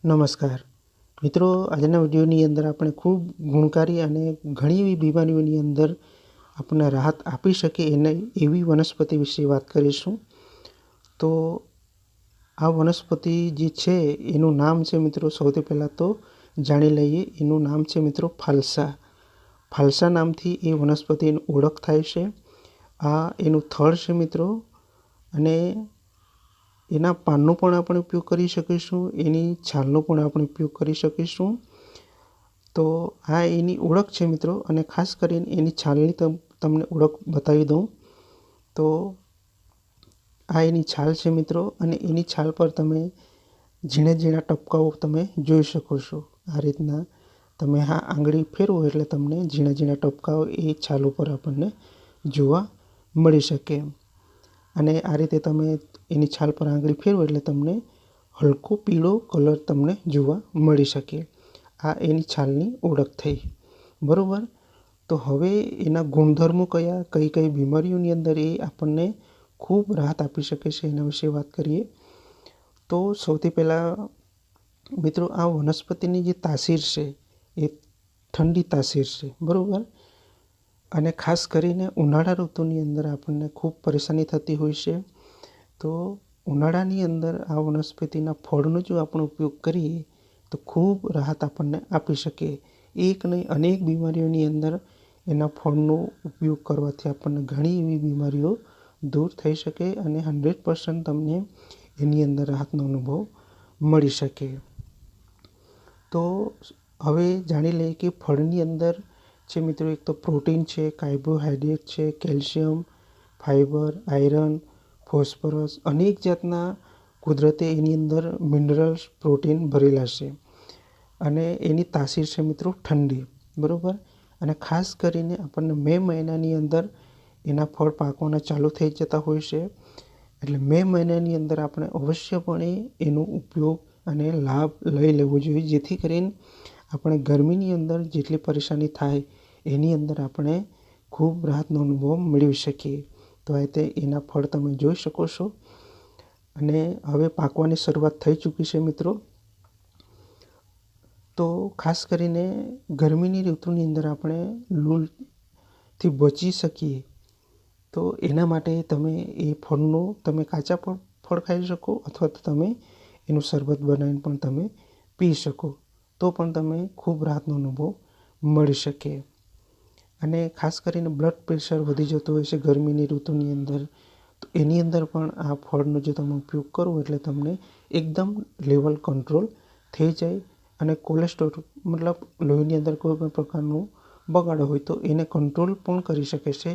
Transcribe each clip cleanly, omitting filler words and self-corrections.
નમસ્કાર મિત્રો, આજના વિડીયોની અંદર આપણે ખૂબ ગુણકારી અને ઘણી એવી બીમારીઓની અંદર આપણને રાહત આપી શકે એવી વનસ્પતિ વિશે વાત કરીશું. તો આ વનસ્પતિ જે છે એનું નામ છે મિત્રો, સૌથી પહેલાં તો જાણી લઈએ. એનું નામ છે મિત્રો ફાલસા. ફાલસા નામથી એ વનસ્પતિની ઓળખ થાય છે. આ એનું થડ છે મિત્રો, અને એના પાનનો પણ આપણે ઉપયોગ કરી શકીશું, એની છાલનો પણ આપણે ઉપયોગ કરી શકીશું. તો આ એની ઓળખ છે મિત્રો, અને ખાસ કરીને એની છાલની તમને ઓળખ બતાવી દઉં. તો આ એની છાલ છે મિત્રો, અને એની છાલ પર તમે ઝીણા ઝીણા ટપકાઓ તમે જોઈ શકો છો. આ રીતના તમે આંગળી ફેરવો એટલે તમને ઝીણા ઝીણા ટપકાઓ એ છાલ ઉપર આપણને જોવા મળી શકે. અને આ રીતે તમે એની છાલ પર આંગળી ફેરવો એટલે તમને હલકો પીળો કલર તમને જોવા મળી શકે. આ એની છાલની ઓળખ થઈ, બરાબર. તો હવે એના ગુણધર્મો કઈ કઈ બીમારીઓની અંદર એ આપણને ખૂબ રાહત આપી શકે છે એના વિશે વાત કરીએ. તો સૌથી પહેલાં મિત્રો, આ વનસ્પતિની જે તાસીર છે એ ઠંડી તાસીર છે, બરાબર. અને ખાસ કરીને ઉનાળા ઋતુની અંદર આપણને ખૂબ પરેશાની થતી હોય છે. તો ઉનાળાની અંદર આ વનસ્પતિના ફળનો જો આપણે ઉપયોગ કરીએ તો ખૂબ રાહત આપણને આપી શકે. એક નહીં, અનેક બીમારીઓની અંદર એના ફળનો ઉપયોગ કરવાથી આપણને ઘણી એવી બીમારીઓ દૂર થઈ શકે, અને 100% તમને એની અંદર રાહતનો અનુભવ મળી શકે. તો હવે જાણી લઈએ કે ફળની અંદર છે મિત્રો, એક તો પ્રોટીન છે, કાર્બોહાઈડ્રેટ છે, કેલ્શિયમ, ફાઈબર, આયરન, ફોસ્ફરસ, અનેક જાતના કુદરતે એની અંદર મિનરલ્સ, પ્રોટીન ભરેલા છે. અને એની તાસીર છે મિત્રો ઠંડી, બરાબર. અને ખાસ કરીને આપણને મે મહિનાની અંદર એના ફળ પાકવાના ચાલુ થઈ જતા હોય છે. એટલે મે મહિનાની અંદર આપણે અવશ્યપણે એનો ઉપયોગ અને લાભ લઈ લેવો જોઈએ, જેથી કરીને આપણે ગરમીની અંદર જેટલી પરેશાની થાય એની અંદર આપણે ખૂબ રાહતનો અનુભવ મેળવી શકીએ. તો આ રીતે એના ફળ તમે જોઈ શકો છો. અને હવે પાકવાની શરૂઆત થઈ ચૂકી છે મિત્રો. તો ખાસ કરીને ગરમીની ઋતુની અંદર આપણે લૂથી બચી શકીએ, તો એના માટે તમે એ ફળનું તમે કાચા ફળ ખાઈ શકો, અથવા તો તમે એનું શરબત બનાવીને પણ તમે પી શકો, તો પણ તમે ખૂબ રાહતનો અનુભવ મળી શકે. અને ખાસ કરીને બ્લડ પ્રેશર વધી જતું હોય છે ગરમીની ઋતુની અંદર, તો એની અંદર પણ આ ફળનો જો તમે ઉપયોગ કરો એટલે તમને એકદમ લેવલ કંટ્રોલ થઈ જાય. અને કોલેસ્ટ્રોલ મતલબ લોહીની અંદર કોઈ પણ પ્રકારનું બગાડો હોય તો એને કંટ્રોલ પણ કરી શકે છે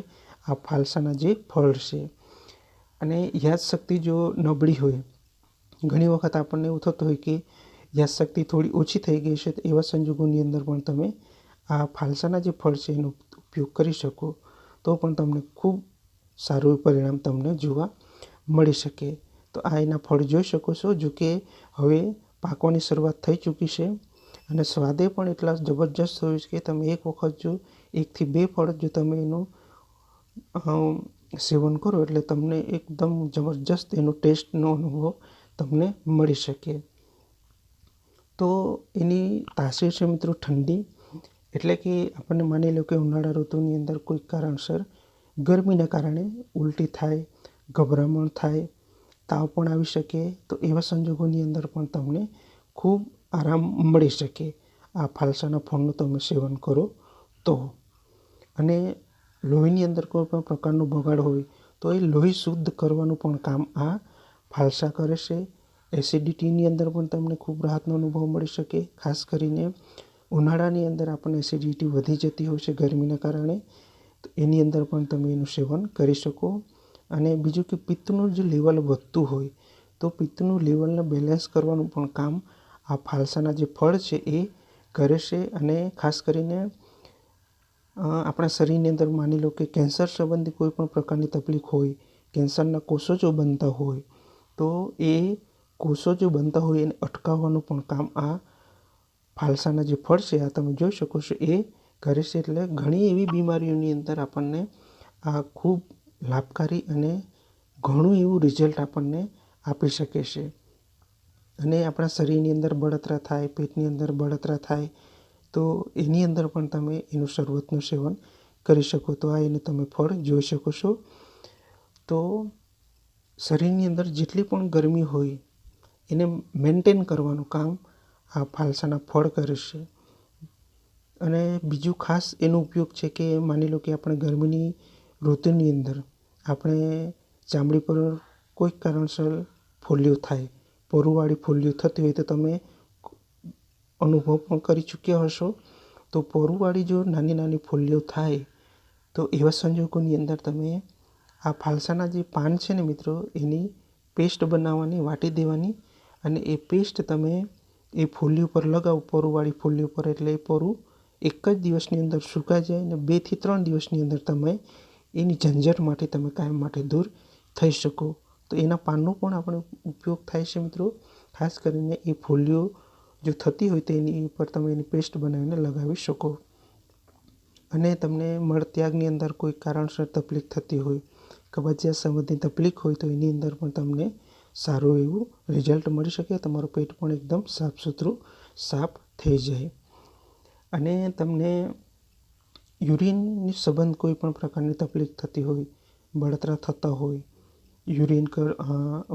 આ ફાલસાના જે ફળ છે. અને યાદશક્તિ જો નબળી હોય, ઘણી વખત આપણને એવું થતું હોય કે યાદશક્તિ થોડી ઓછી થઈ ગઈ છે, તો એવા સંજોગોની અંદર પણ તમે આ ફાલસાના જે ફળ છે એનો ઉપયોગ કરી શકો, તો પણ તમને ખૂબ સારું પરિણામ તમને જોવા મળી શકે. તો આ એના ફળ જોઈ શકો છો. જો કે હવે પાકવાની શરૂઆત થઈ ચૂકી છે, અને સ્વાદે પણ એટલા જબરજસ્ત હોય છે કે તમે એક વખત જો 1 થી 2 ફળ જો તમે એનું સેવન કરો એટલે તમને એકદમ જબરજસ્ત એનો ટેસ્ટનો અનુભવ તમને મળી શકે. તો એની તાસીર છે મિત્રો ઠંડી, એટલે કે આપણને માની લો કે ઉનાળા ઋતુની અંદર કોઈ કારણસર ગરમીના કારણે ઉલટી થાય, ગભરામણ થાય, તાવ પણ આવી શકે, તો એવા સંજોગોની અંદર પણ તમને ખૂબ આરામ મળી શકે આ ફાલસાના ફળનું તમે સેવન કરો તો. અને લોહીની અંદર કોઈ પણ પ્રકારનો બગાડ હોય તો એ લોહી શુદ્ધ કરવાનું પણ કામ આ ફાલસા કરે છે. એસિડિટીની અંદર પણ તમને ખૂબ રાહતનો અનુભવ મળી શકે. ખાસ કરીને ઉનાળાની અંદર આપણને એસિડિટી વધી જતી હોય છે ગરમીના કારણે, તો એની અંદર પણ તમે એનું સેવન કરી શકો. અને બીજું કે પિત્તનું જે લેવલ વધતું હોય તો પિત્તનું લેવલને બેલેન્સ કરવાનું પણ કામ આ ફાલસાના જે ફળ છે એ કરે છે. અને ખાસ કરીને આપણા શરીરની અંદર માની લો કે કેન્સર સંબંધી કોઈ પણ પ્રકારની તકલીફ હોય, કેન્સરના કોષો જો બનતા હોય, તો એ કોષો જો બનતા હોય એને અટકાવવાનું પણ કામ આ ફાલસાના જે ફળ છે આ તમે જોઈ શકો છો એ કરે છે. એટલે ઘણી એવી બીમારીઓની અંદર આપણને આ ખૂબ લાભકારી અને ઘણું એવું રિઝલ્ટ આપણને આપી શકે છે. અને આપણા શરીરની અંદર બળતરા થાય, પેટની અંદર બળતરા થાય, તો એની અંદર પણ તમે એનું શરબતનું સેવન કરી શકો. તો આ એનું તમે ફળ જોઈ શકો છો. તો શરીરની અંદર જેટલી પણ ગરમી હોય એને મેન્ટેન કરવાનું કામ આ ફાલસાના ફળ કરે છે. અને બીજું ખાસ એનો ઉપયોગ છે કે માની લો કે આપણે ગરમીની ઋતુની અંદર આપણે ચામડી પર કોઈક કારણસર ફોલ્લીઓ થાય, પોરુવાળી ફોલ્લીઓ થતી હોય તો તમે અનુભવ પણ કરી ચૂક્યા હશો. તો પોરુવાળી જો નાની નાની ફોલ્લીઓ થાય તો એવા સંજોગોની અંદર તમે આ ફાલસાના જે પાન છે ને મિત્રો, એની પેસ્ટ બનાવવાની, વાટી દેવાની, અને એ પેસ્ટ તમે એ ફોલ્લી ઉપર લગાવો, પોરુવાળી ફોલ્લી ઉપર, એટલે એ પોરું એક જ દિવસની અંદર સુકાઈ જાય અને 2 થી 3 દિવસની અંદર તમે એની ઝંઝટમાંથી તમે કાયમ માટે દૂર થઈ શકો. તો એના પાનનો પણ આપણે ઉપયોગ થાય છે મિત્રો. ખાસ કરીને એ ફોલ્લીઓ જો થતી હોય તો એની ઉપર તમે એની પેસ્ટ બનાવીને લગાવી શકો. અને તમને મળત્યાગની અંદર કોઈ કારણસર તકલીફ થતી હોય, કબજિયાત સંબંધી તકલીફ હોય, તો એની અંદર પણ તમને સારું એવું રિઝલ્ટ મળી શકે. તમારું પેટ પણ એકદમ સાફ સુથરું સાફ થઈ જાય. અને તમને યુરિનની સંબંધ કોઈ પણ પ્રકારની તકલીફ થતી હોય, બળતરા થતા હોય, યુરિન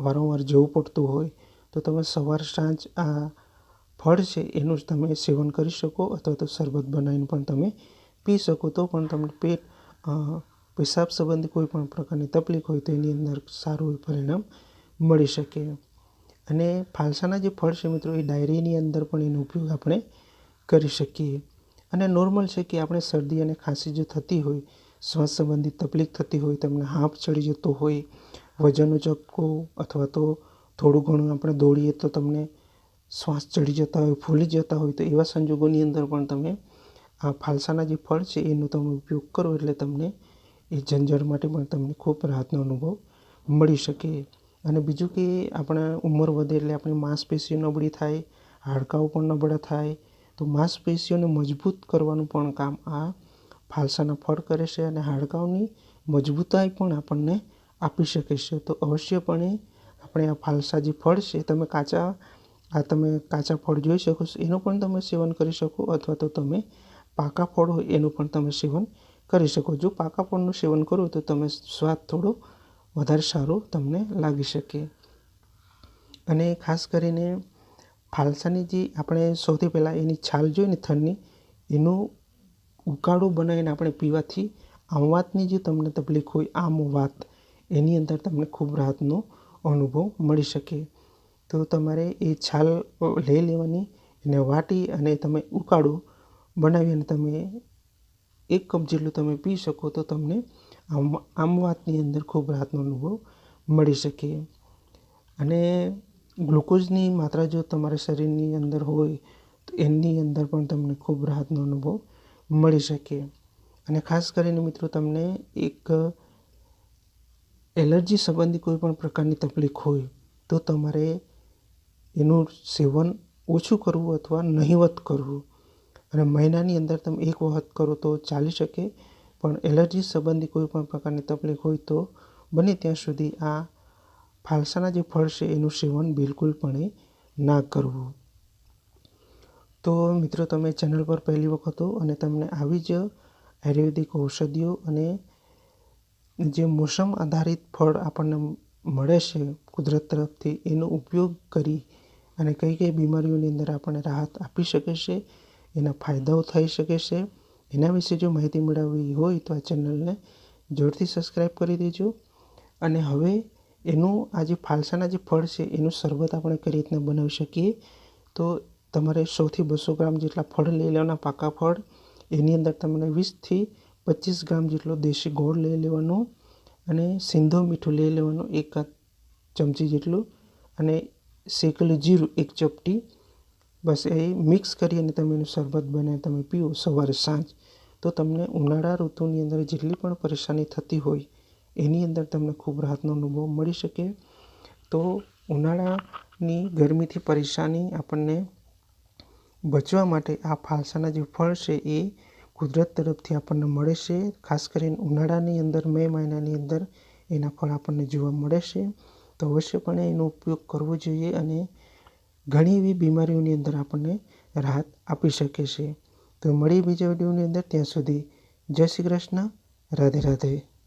વારંવાર જવું પડતું હોય, તો તમે સવાર સાંજ આ ફળ છે એનું જ તમે સેવન કરી શકો, અથવા તો શરબત બનાવીને પણ તમે પી શકો. તો પણ તમને પેશાબ સંબંધી કોઈ પણ પ્રકારની તકલીફ હોય તો એની અંદર સારું એવું પરિણામ મળી શકે. અને ફાલસાના જે ફળ છે મિત્રો, એ ડાયરીની અંદર પણ એનો ઉપયોગ આપણે કરી શકીએ. અને નોર્મલ છે કે આપણે શરદી અને ખાંસી જો થતી હોય, શ્વાસ સંબંધિત તકલીફ થતી હોય, તમને હાંફ ચડી જતો હોય, વજન ઉચકો, અથવા તો થોડું ઘણું આપણે દોડીએ તો તમને શ્વાસ ચડી જતા હોય, ફૂલી જતા હોય, તો એવા સંજોગોની અંદર પણ તમે આ ફાલસાના જે ફળ છે એનો તમે ઉપયોગ કરો, એટલે તમને એ ઝંઝટ માટે પણ તમને ખૂબ રાહતનો અનુભવ મળી શકે. અને બીજું કે આપણા ઉંમર વધે એટલે આપણી માંસપેશીઓ નબળી થાય, હાડકાઓ પણ નબળા થાય, તો માંસપેશીઓને મજબૂત કરવાનું પણ કામ આ ફાલસાના ફળ કરે છે. અને હાડકાઓની મજબૂતાઈ પણ આપણને આપી શકે છે. તો અવશ્યપણે આપણે આ ફાલસા જે ફળ છે, તમે કાચા ફળ જોઈ શકો છો, એનું પણ તમે સેવન કરી શકો, અથવા તો તમે પાકા ફળ હોય એનું પણ તમે સેવન કરી શકો. જો પાકા ફળનું સેવન કરો તો તમે સ્વાદ થોડો વધારે સારો તમને લાગી શકે. અને ખાસ કરીને ફાલસાની જે આપણે સૌથી પહેલાં એની છાલ જોઈએ ને થડની, એનું ઉકાળો બનાવીને આપણે પીવાથી આમવાતની જે તમને તકલીફ હોય, આમવાત, એની અંદર તમને ખૂબ રાહતનો અનુભવ મળી શકે. તો તમારે એ છાલ લઈ લેવાની, એને વાટી અને તમે ઉકાળો બનાવી અને તમે 1 કપ જેટલું તમે પી શકો, તો તમને આમવાતની અંદર ખૂબ રાહતનો અનુભવ મળી શકે. અને ગ્લુકોઝની માત્રા જો તમારા શરીરની અંદર હોય તો એની અંદર પણ તમને ખૂબ રાહતનો અનુભવ મળી શકે. અને ખાસ કરીને મિત્રો, તમને એક એલર્જી સંબંધી કોઈ પણ પ્રકારની તકલીફ હોય તો તમારે એનું સેવન ઓછું કરવું અથવા નહિવત કરવું. અને મહિનાની અંદર તમે 1 વખત કરો તો ચાલી શકે, પણ એલર્જી સંબંધી કોઈ પણ પ્રકારની તકલીફ હોય તો બને ત્યાં સુધી આ ફાલસાના જે ફળ છે એનું સેવન બિલકુલપણે ના કરવું. તો મિત્રો, તમે ચેનલ પર પહેલી વખત હો અને તમને આવી જ આયુર્વેદિક ઔષધિઓ અને જે મોસમ આધારિત ફળ આપણને મળે છે કુદરત તરફથી, એનો ઉપયોગ કરી અને કઈ કઈ બીમારીઓની અંદર આપણને રાહત આપી શકે છે, એના ફાયદાઓ થઈ શકે છે, એના વિશે જો માહિતી મેળવવી હોય તો આ ચેનલને જોરથી સબસ્ક્રાઈબ કરી દેજો. અને હવે એનું આ જે ફાલસાના જે ફળ છે એનું શરબત આપણે કઈ રીતના બનાવી શકીએ, તો તમારે 100 થી 200 ગ્રામ જેટલા ફળ લઈ લેવાના, પાકા ફળ. એની અંદર તમને 20 થી 25 ગ્રામ જેટલો દેશી ગોળ લઈ લેવાનો, અને સિંધો મીઠું લઈ લેવાનું 1 ચમચી જેટલું, અને શેકેલું જીરું 1 ચપટી. બસ એ મિક્સ કરી અને તમે એનું શરબત બનાવી તમે પીવો સવારે સાંજ, તો તમને ઉનાળા ઋતુની અંદર જેટલી પણ પરેશાની થતી હોય એની અંદર તમને ખૂબ રાહતનો અનુભવ મળી શકે. તો ઉનાળાની ગરમીથી પરેશાની આપણને બચવા માટે આ ફાલસાના જે ફળ છે એ કુદરત તરફથી આપણને મળે છે. ખાસ કરીને ઉનાળાની અંદર, મે મહિનાની અંદર એના ફળ આપણને જોવા મળે છે. તો અવશ્યપણે એનો ઉપયોગ કરવો જોઈએ. અને ઘણી એવી બીમારીઓની અંદર આપણને રાહત આપી શકે છે. તો મળીએ બીજા વિડીયોની અંદર. ત્યાં સુધી જય શ્રી કૃષ્ણ. રાધે રાધે.